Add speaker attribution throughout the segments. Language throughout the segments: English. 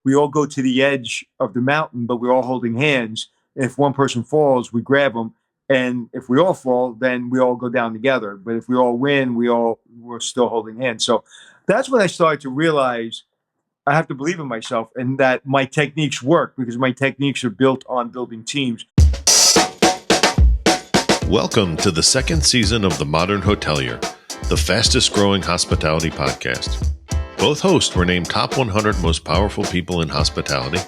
Speaker 1: we all go to the edge of the mountain, but we're all holding hands. If one person falls, we grab them. And if we all fall, then we all go down together. But if we all win, we're still holding hands. So that's when I started to realize I have to believe in myself and that my techniques work because my techniques are built on building teams.
Speaker 2: Welcome to the second season of The Modern Hotelier, the fastest growing hospitality podcast. Both hosts were named top 100 most powerful people in hospitality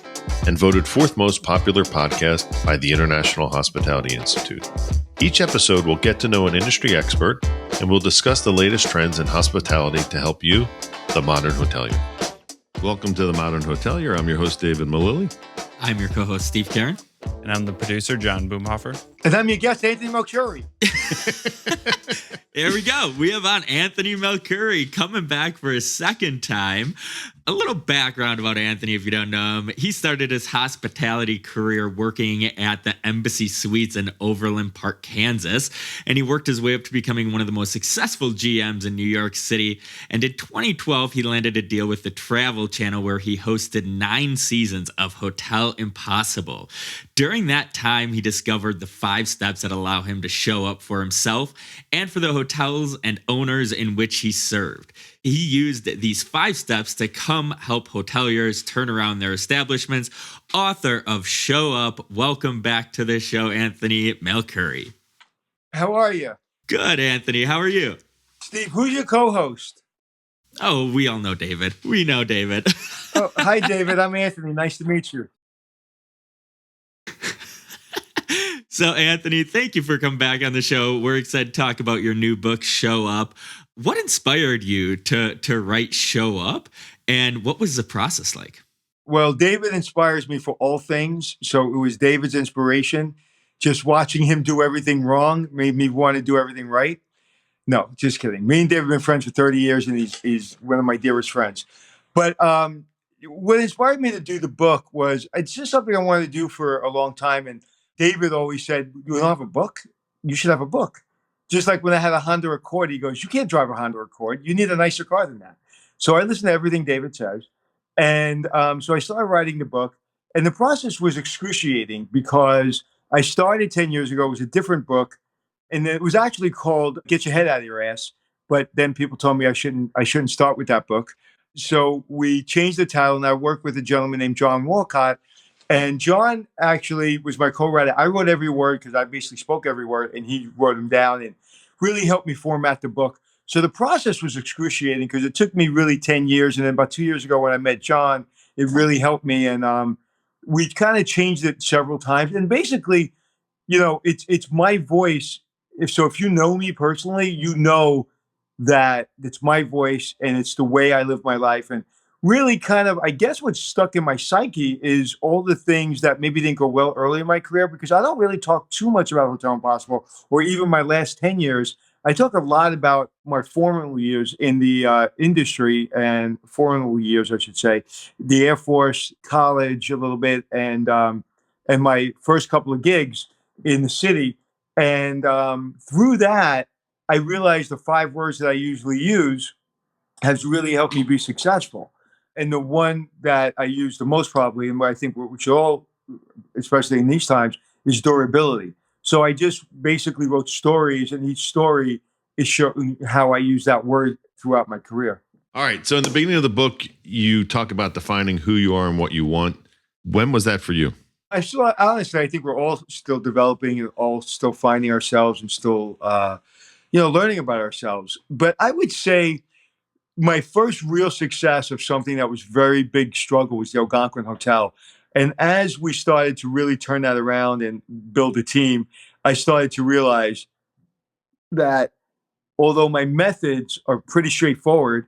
Speaker 2: and voted fourth most popular podcast by the International Hospitality Institute. Each episode will get to know an industry expert and we'll discuss the latest trends in hospitality to help you, the modern hotelier. Welcome to The Modern Hotelier. I'm your host, David Malilli.
Speaker 3: I'm your co-host, Steve Karen.
Speaker 4: And I'm the producer, John Boomhofer.
Speaker 1: And I'm your guest, Anthony Melchiorri.
Speaker 3: There we go. We have on Anthony Melchiorri coming back for a second time. A little background about Anthony, if you don't know him. He started his hospitality career working at the Embassy Suites in Overland Park, Kansas. And he worked his way up to becoming one of the most successful GMs in New York City. And in 2012, he landed a deal with the Travel Channel where he hosted 9 seasons of Hotel Impossible. During that time, he discovered the 5 steps that allow him to show up for himself and for the hotels and owners in which he served. He used these 5 steps to come help hoteliers turn around their establishments. Author of Show Up. Welcome back to the show, Anthony Melchiorri.
Speaker 1: How are you?
Speaker 3: Good, Anthony. How are you?
Speaker 1: Steve, who's your co-host?
Speaker 3: Oh, we all know David. We know David.
Speaker 1: Oh, hi, David. I'm Anthony. Nice to meet you.
Speaker 3: So, Anthony, thank you for coming back on the show. We're excited to talk about your new book, Show Up. What inspired you to write Show Up, and what was the process like?
Speaker 1: Well, David inspires me for all things. So it was David's inspiration. Just watching him do everything wrong made me want to do everything right. No, just kidding. Me and David have been friends for 30 years, and he's one of my dearest friends. But what inspired me to do the book was it's just something I wanted to do for a long time. And David always said, you don't have a book? You should have a book. Just like when I had a Honda Accord, he goes, you can't drive a Honda Accord. You need a nicer car than that. So I listened to everything David says. And so I started writing the book. And the process was excruciating because I started 10 years ago. It was a different book. And it was actually called Get Your Head Out of Your Ass. But then people told me I shouldn't start with that book. So we changed the title, and I worked with a gentleman named John Walcott. And John actually was my co-writer. I wrote every word because I basically spoke every word, and he wrote them down and really helped me format the book. So the process was excruciating because it took me really 10 years. And then about 2 years ago when I met John, it really helped me. And we kind of changed it several times. And basically, it's my voice. If you know me personally, you know that it's my voice and it's the way I live my life. And really kind of, I guess what's stuck in my psyche is all the things that maybe didn't go well early in my career, because I don't really talk too much about Hotel Impossible or even my last 10 years. I talk a lot about my formative years in the industry, and formative years, I should say, the Air Force, college a little bit, and my first couple of gigs in the city. And through that, I realized the 5 words that I usually use has really helped me be successful. And the one that I use the most probably, and what I think we should all, especially in these times, is durability. So I just basically wrote stories, and each story is showing how I use that word throughout my career.
Speaker 2: All right. So in the beginning of the book, you talk about defining who you are and what you want. When was that for you?
Speaker 1: Honestly, I think we're all still developing and all still finding ourselves and still, learning about ourselves. But I would say my first real success of something that was very big struggle was the Algonquin Hotel. And as we started to really turn that around and build a team, I started to realize that although my methods are pretty straightforward,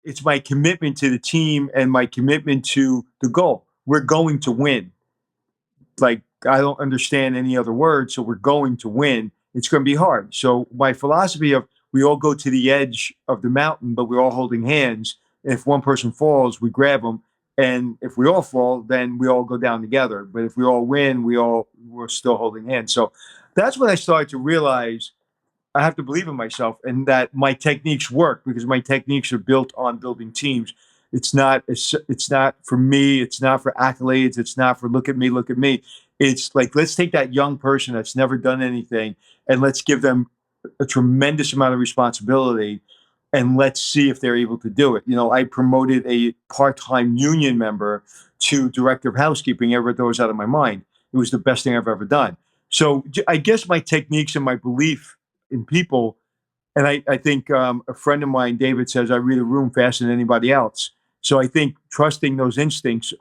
Speaker 1: it's my commitment to the team and my commitment to the goal. We're going to win. Like, I don't understand any other word, so we're going to win. It's going to be hard. So my philosophy of we all go to the edge of the mountain, but we're all holding hands. And if one person falls, we grab them. And if we all fall, then we all go down together. But if we all win, we're still holding hands. So that's when I started to realize I have to believe in myself and that my techniques work because my techniques are built on building teams. It's not for me. It's not for accolades. It's not for look at me, look at me. It's like, let's take that young person that's never done anything and let's give them a tremendous amount of responsibility and let's see if they're able to do it. I promoted a part-time union member to director of housekeeping. Ever throws out of my mind. It was the best thing I've ever done. So I guess my techniques and my belief in people, and I think a friend of mine, David, says I read a room faster than anybody else. So I think trusting those instincts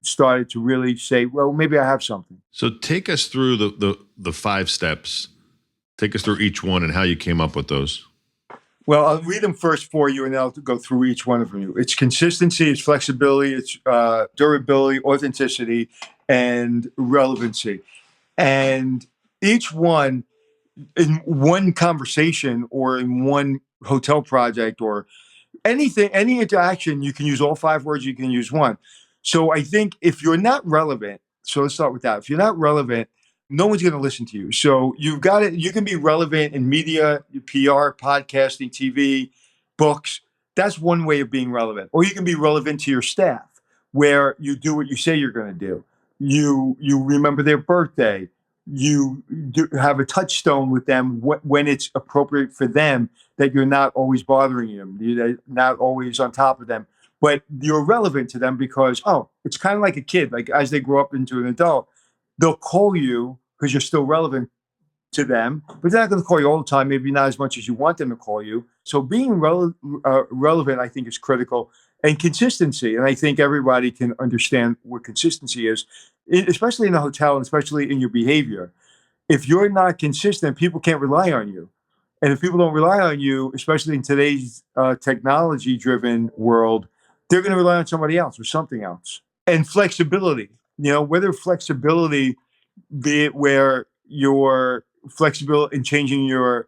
Speaker 1: started to really say, well, maybe I have something.
Speaker 2: So take us through the 5 steps. Take us through each one and how you came up with those.
Speaker 1: Well, I'll read them first for you, and I'll go through each one of them. It's consistency, it's flexibility, it's durability, authenticity, and relevancy. And each one, in one conversation or in one hotel project or anything, any interaction, you can use all 5 words, you can use one. So I think if you're not relevant, so let's start with that. If you're not relevant, no one's going to listen to you. So you've got it. You can be relevant in media, PR, podcasting, TV, books. That's one way of being relevant. Or you can be relevant to your staff, where you do what you say you're going to do. You remember their birthday. You have a touchstone with them when it's appropriate for them, that you're not always bothering them. You're not always on top of them. But you're relevant to them because, it's kind of like a kid. Like as they grow up into an adult, they'll call you because you're still relevant to them, but they're not going to call you all the time, maybe not as much as you want them to call you. So being relevant, I think, is critical. And consistency. And I think everybody can understand what consistency is, especially in the hotel and especially in your behavior. If you're not consistent, people can't rely on you. And if people don't rely on you, especially in today's technology-driven world, they're going to rely on somebody else or something else. And flexibility, whether flexibility, be it where you're flexible in changing your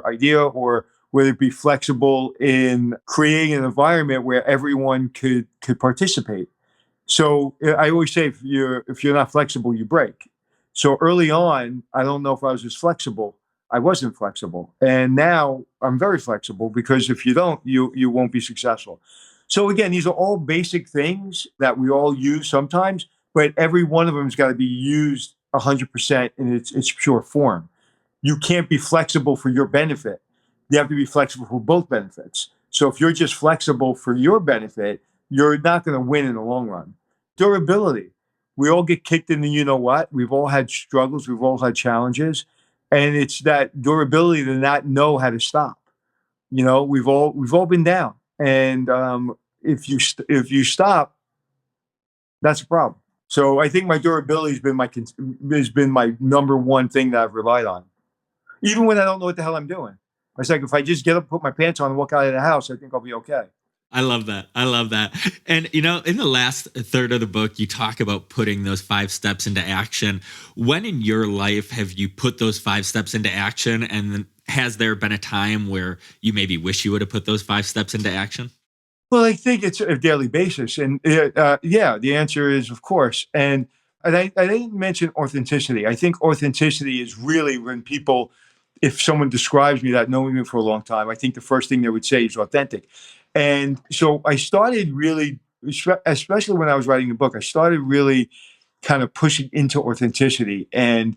Speaker 1: idea, or whether it be flexible in creating an environment where everyone could participate. So I always say, if you're not flexible, you break. So early on, I don't know if I was as flexible. I wasn't flexible. And now I'm very flexible, because if you don't, you won't be successful. So again, these are all basic things that we all use sometimes, but every one of them has got to be used 100% in its pure form. You can't be flexible for your benefit. You have to be flexible for both benefits. So if you're just flexible for your benefit, you're not going to win in the long run. Durability. We all get kicked in the you-know-what. We've all had struggles. We've all had challenges. And it's that durability to not know how to stop. We've all been down. And if you stop, that's a problem. So I think my durability has been my number one thing that I've relied on. Even when I don't know what the hell I'm doing. It's like, if I just get up, put my pants on and walk out of the house, I think I'll be okay.
Speaker 3: I love that. And, in the last third of the book, you talk about putting those 5 steps into action. When in your life have you put those 5 steps into action? And has there been a time where you maybe wish you would have put those 5 steps into action?
Speaker 1: Well, I think it's a daily basis. And the answer is, of course. And I didn't mention authenticity. I think authenticity is really when people, if someone describes me that knowing me for a long time, I think the first thing they would say is authentic. And so I started really, especially when I was writing the book, I started really kind of pushing into authenticity. And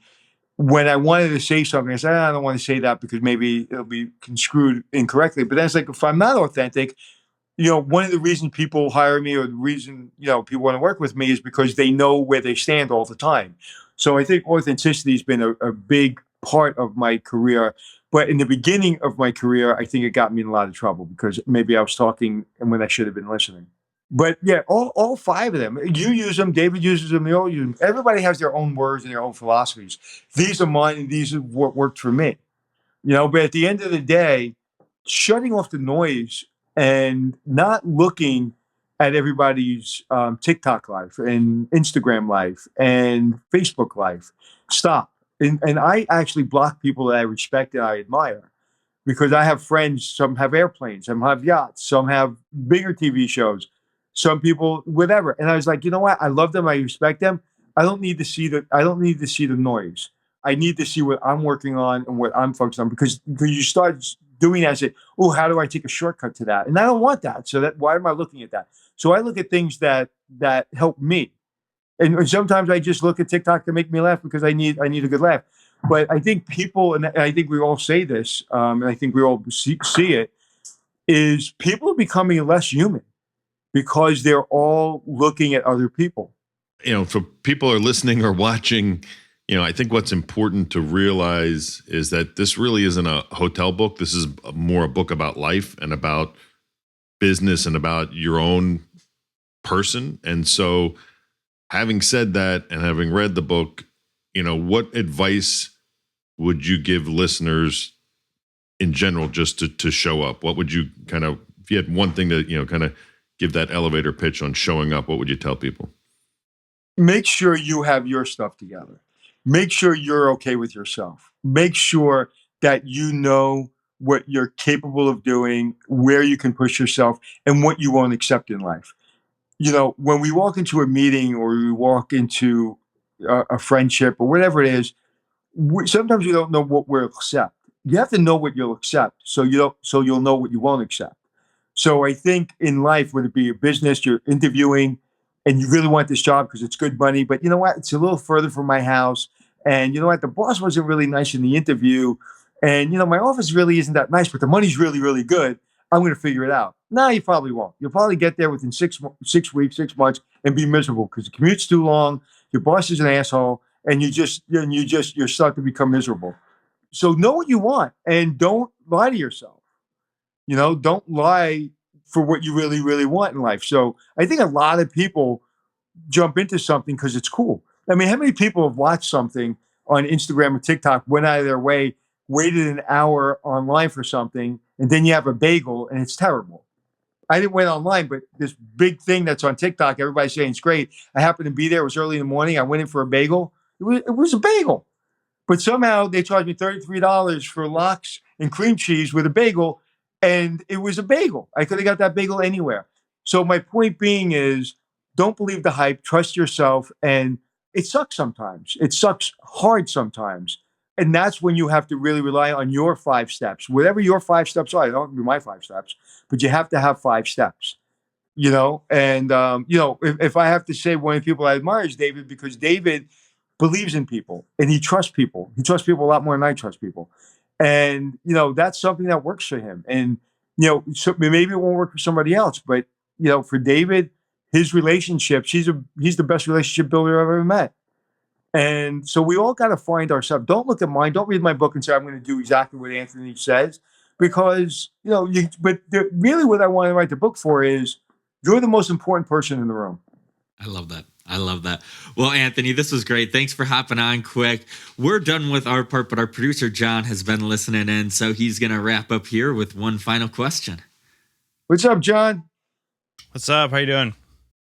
Speaker 1: when I wanted to say something, I said, I don't want to say that because maybe it'll be construed incorrectly. But then it's like, if I'm not authentic, one of the reasons people hire me, or the reason, people want to work with me, is because they know where they stand all the time. So I think authenticity has been a big part of my career. But in the beginning of my career, I think it got me in a lot of trouble, because maybe I was talking and when I should have been listening. But yeah, all 5 of them, you use them, David uses them, they all use them. Everybody has their own words and their own philosophies. These are mine, and these are what worked for me. But at the end of the day, shutting off the noise and not looking at everybody's TikTok life and Instagram life and Facebook life. Stop. And I actually block people that I respect and I admire, because I have friends, some have airplanes, some have yachts, some have bigger TV shows, some people, whatever. And I was like, you know what? I love them. I respect them. I don't need to see the noise. I need to see what I'm working on and what I'm focused on, because you start doing that, I say, oh, how do I take a shortcut to that? And I don't want that. So why am I looking at that? So I look at things that help me. And sometimes I just look at TikTok to make me laugh because I need a good laugh. But I think people, and I think we all say this, and I think we all see it, is people are becoming less human because they're all looking at other people.
Speaker 2: For people who are listening or watching, I think what's important to realize is that this really isn't a hotel book. This is more a book about life and about business and about your own person. And so having said that and having read the book, what advice would you give listeners in general just to show up? What would you if you had one thing to, kind of give that elevator pitch on showing up, what would you tell people?
Speaker 1: Make sure you have your stuff together. Make sure you're okay with yourself. Make sure that you know what you're capable of doing, where you can push yourself, and what you won't accept in life. When we walk into a meeting or we walk into a friendship or whatever it is, sometimes you don't know what we'll accept. You have to know what you'll accept, so you'll know what you won't accept. So I think in life, whether it be a business, you're interviewing, and you really want this job because it's good money, but you know what? It's a little further from my house, and you know what? The boss wasn't really nice in the interview, and my office really isn't that nice, but the money's really, really good. I'm going to figure it out. No, you probably won't. You'll probably get there within 6 weeks, 6 months, and be miserable because the commute's too long. Your boss is an asshole, and you're starting to become miserable. So know what you want, and don't lie to yourself. Don't lie for what you really, really want in life. So I think a lot of people jump into something because it's cool. I mean, how many people have watched something on Instagram or TikTok, went out of their way, waited an hour online for something, and then you have a bagel and it's terrible. I didn't wait online, but this big thing that's on TikTok, everybody's saying it's great. I happened to be there. It was early in the morning. I went in for a bagel. It was a bagel. But somehow they charged me $33 for lox and cream cheese with a bagel, and it was a bagel. I could have got that bagel anywhere. So my point being is, don't believe the hype, trust yourself, and it sucks sometimes. It sucks hard sometimes. And that's when you have to really rely on your 5 steps. Whatever your 5 steps are, I don't do my 5 steps, but you have to have 5 steps. And if I have to say one of the people I admire is David, because David believes in people and he trusts people. He trusts people a lot more than I trust people. And, that's something that works for him. And, so maybe it won't work for somebody else, but, for David, his relationships, he's the best relationship builder I've ever met. And so we all got to find ourselves. Don't look at mine. Don't read my book and say, I'm going to do exactly what Anthony says, because, really what I want to write the book for is you're the most important person in the room.
Speaker 3: I love that. Well, Anthony, this was great. Thanks for hopping on quick. We're done with our part, but our producer, John, has been listening in. So he's going to wrap up here with one final question.
Speaker 1: What's up, John?
Speaker 4: What's up? How you doing?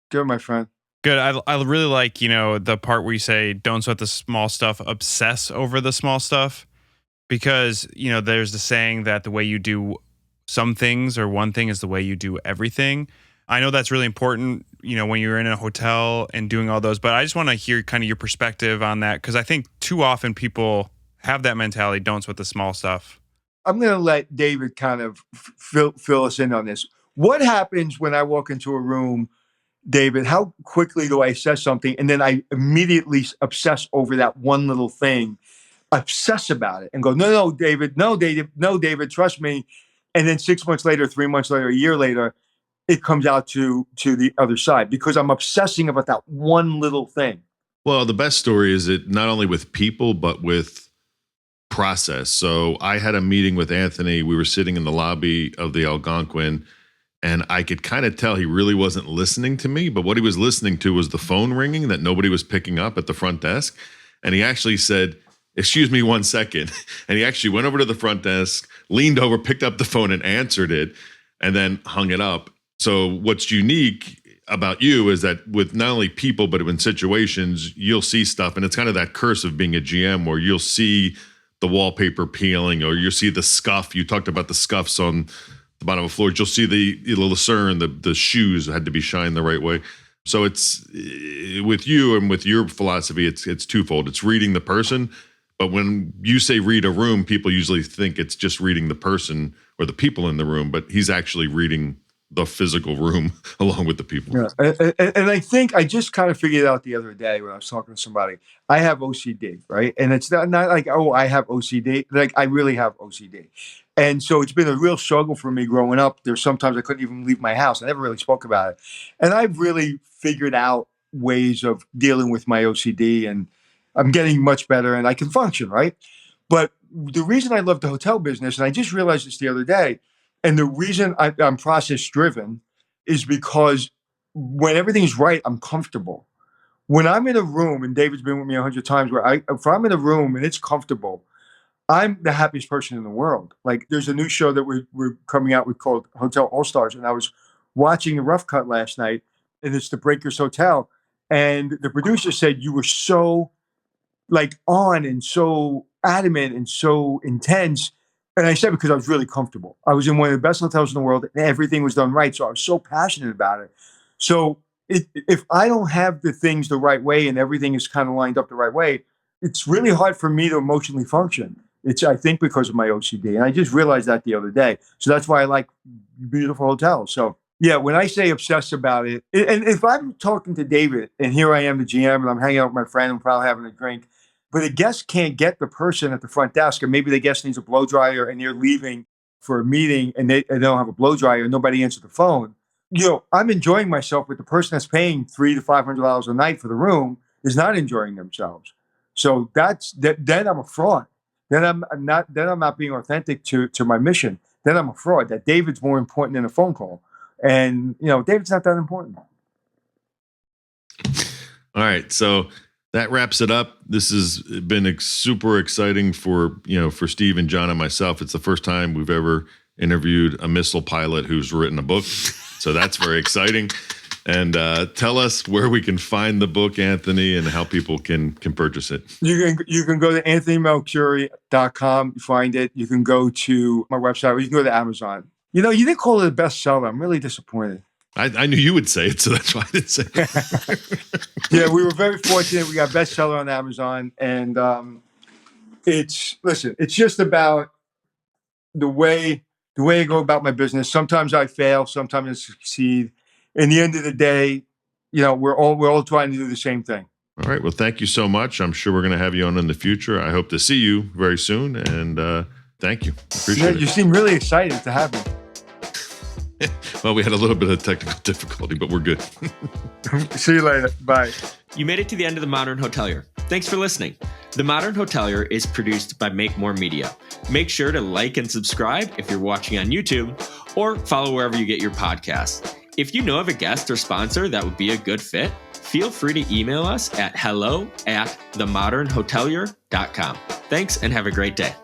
Speaker 1: Good, my friend.
Speaker 4: Good. I really like, the part where you say, don't sweat the small stuff, obsess over the small stuff. Because, there's the saying that the way you do some things or one thing is the way you do everything. I know that's really important, when you're in a hotel and doing all those, but I just want to hear kind of your perspective on that, because I think too often people have that mentality, don't sweat the small stuff.
Speaker 1: I'm going to let David kind of fill us in on this. What happens when I walk into a room, David? How quickly do I assess something and then I immediately obsess over that one little thing, obsess about it and go, no, David, trust me. And then 6 months later, 3 months later, a year later, it comes out to the other side because I'm obsessing about that one little thing.
Speaker 2: Well, the best story is it not only with people, but with process. So I had a meeting with Anthony. We were sitting in the lobby of the Algonquin, and I could kind of tell he really wasn't listening to me, but what he was listening to was the phone ringing that nobody was picking up at the front desk. And he actually said, "Excuse me 1 second." And he actually went over to the front desk, leaned over, picked up the phone and answered it, and then hung it up. So what's unique about you is that with not only people, but in situations, you'll see stuff. And it's kind of that curse of being a GM where you'll see the wallpaper peeling or you'll see the scuff. You talked about the scuffs on the bottom of the floor. You'll see the lucerne, the shoes had to be shined the right way. So it's with you and with your philosophy, it's twofold. It's reading the person, But when you say read a room, people usually think it's just reading the person or the people in the room, but he's actually reading the physical room along with the people.
Speaker 1: Yeah. And I think I just kind of figured it out the other day when I was talking to somebody. I have OCD, right? And it's not like, oh, I have OCD. Like, I really have OCD. And so it's been a real struggle for me growing up. There's sometimes I couldn't even leave my house. I never really spoke about it. And I've really figured out ways of dealing with my OCD, and I'm getting much better and I can function, right? But the reason I love the hotel business, and I just realized this the other day, and the reason I'm process driven is because when everything's right, I'm comfortable. When I'm in a room, and David's been with me 100 times, if I'm in a room and it's comfortable, I'm the happiest person in the world. Like, there's a new show that we're coming out with called Hotel All Stars, and I was watching the rough cut last night, and it's the Breakers Hotel, and the producer said you were so like on and so adamant and so intense. And I said, because I was really comfortable. I was in one of the best hotels in the world and everything was done right. So I was so passionate about it. So if I don't have the things the right way and everything is kind of lined up the right way, it's really hard for me to emotionally function. It's, I think, because of my OCD. And I just realized that the other day. So that's why I like beautiful hotels. So yeah, when I say obsess about it, and if I'm talking to David and here I am, the GM, and I'm hanging out with my friend and probably having a drink, but a guest can't get the person at the front desk, or maybe the guest needs a blow dryer and they're leaving for a meeting and they don't have a blow dryer and nobody answered the phone. You know, I'm enjoying myself, but the person that's paying $300 to $500 a night for the room is not enjoying themselves. So then I'm a fraud. Then I'm not being authentic to my mission. Then I'm a fraud. That David's more important than a phone call. And, you know, David's not that important.
Speaker 2: All right. So that wraps it up. This has been super exciting for Steve and John and myself. It's the first time we've ever interviewed a missile pilot who's written a book. So that's very exciting. And tell us where we can find the book, Anthony, and how people can purchase it.
Speaker 1: You can go to anthonymelchiorri.com, find it. You can go to my website, or you can go to Amazon. You know, you didn't call it a bestseller. I'm really disappointed.
Speaker 2: I knew you would say it, so that's why I didn't say it.
Speaker 1: Yeah, we were very fortunate. We got bestseller on Amazon, and it's just about the way I go about my business. Sometimes I fail, sometimes I succeed. In the end of the day, you know, we're all trying to do the same thing.
Speaker 2: All right. Well, thank you so much. I'm sure we're going to have you on in the future. I hope to see you very soon, and thank you. Appreciate it.
Speaker 1: You seem really excited to have me.
Speaker 2: Well, we had a little bit of technical difficulty, but we're good.
Speaker 1: See you later. Bye.
Speaker 3: You made it to the end of The Modern Hotelier. Thanks for listening. The Modern Hotelier is produced by Make More Media. Make sure to like and subscribe if you're watching on YouTube, or follow wherever you get your podcasts. If you know of a guest or sponsor that would be a good fit, feel free to email us at hello@themodernhotelier.com. Thanks and have a great day.